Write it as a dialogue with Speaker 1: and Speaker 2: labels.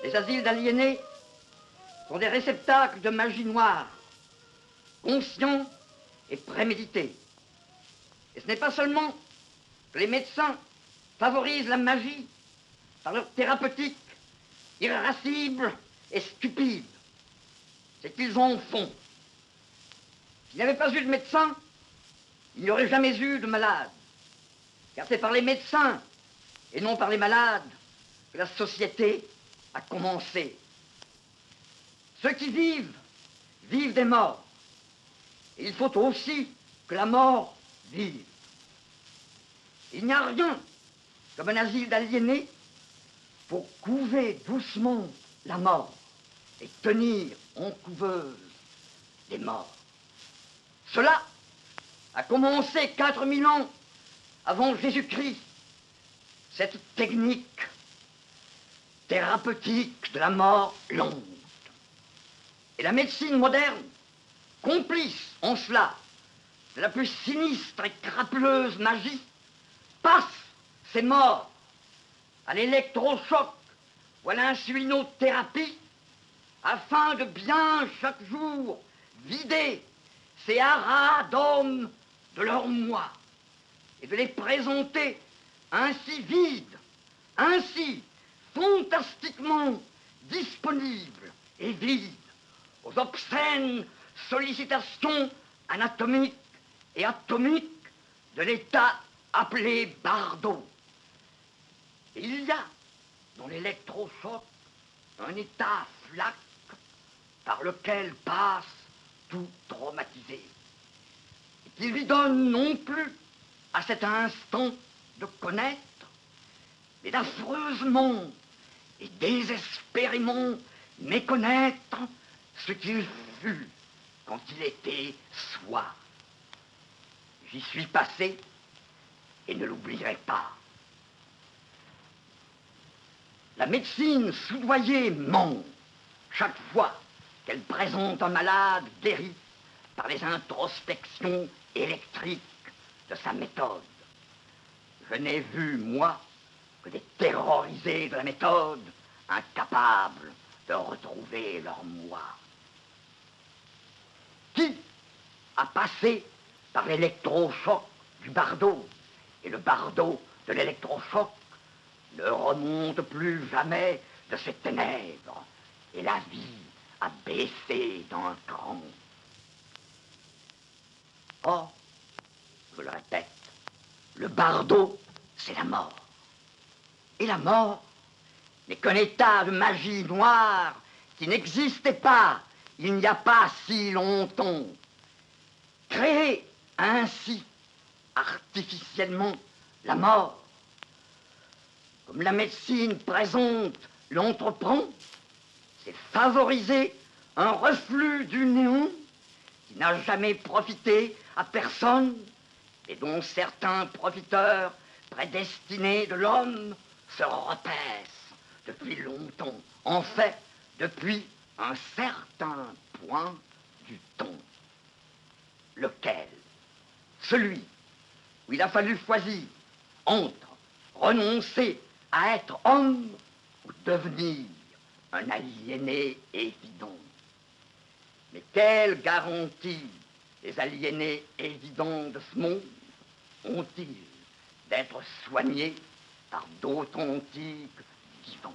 Speaker 1: Les asiles d'aliénés sont des réceptacles de magie noire, conscients et prémédités. Et ce n'est pas seulement que les médecins favorisent la magie par leur thérapeutique irascible et stupide, c'est qu'ils en font. S'il n'y avait pas eu de médecins, il n'y aurait jamais eu de malades. Car c'est par les médecins et non par les malades que la société a commencé. Ceux qui vivent, vivent des morts. Et il faut aussi que la mort vive. Il n'y a rien comme un asile d'aliénés pour couver doucement la mort et tenir en couveuse les morts. Cela a commencé 4000 ans avant Jésus-Christ. Cette technique thérapeutique de la mort lente. Et la médecine moderne, complice en cela de la plus sinistre et crapuleuse magie, passe ces morts à l'électrochoc ou à l'insulinothérapie afin de bien chaque jour vider ces haras d'hommes de leur moi et de les présenter ainsi vides, ainsi fantastiquement disponibles et vides aux obscènes sollicitations anatomiques et atomiques de l'état appelé Bardo. Et il y a dans l'électrochoc un état flac par lequel passe tout traumatisé, et qui lui donne non plus à cet instant de connaître, mais d'affreusement et désespérément méconnaître ce qu'il fut quand il était soi. J'y suis passé et ne l'oublierai pas. La médecine soudoyée ment chaque fois qu'elle présente un malade guéri par les introspections électriques de sa méthode. Je n'ai vu, moi, que des terrorisés de la méthode, incapables de retrouver leur moi. Qui a passé par l'électrochoc du Bardo et le Bardo de l'électrochoc ne remonte plus jamais de ses ténèbres et la vie a baissé d'un cran. Or, je le répète, le Bardo, c'est la mort. Et la mort n'est qu'un état de magie noire qui n'existait pas il n'y a pas si longtemps. Créer ainsi, artificiellement, la mort, comme la médecine présente l'entreprend, c'est favoriser un reflux du néant qui n'a jamais profité à personne et dont certains profiteurs prédestinés de l'homme se repaissent depuis longtemps. En fait, depuis un certain point du temps. Lequel? Celui où il a fallu choisir entre renoncer à être homme ou devenir un aliéné évident. Mais quelle garantie les aliénés évidents de ce monde ont-ils d'être soignés par d'authentiques vivants?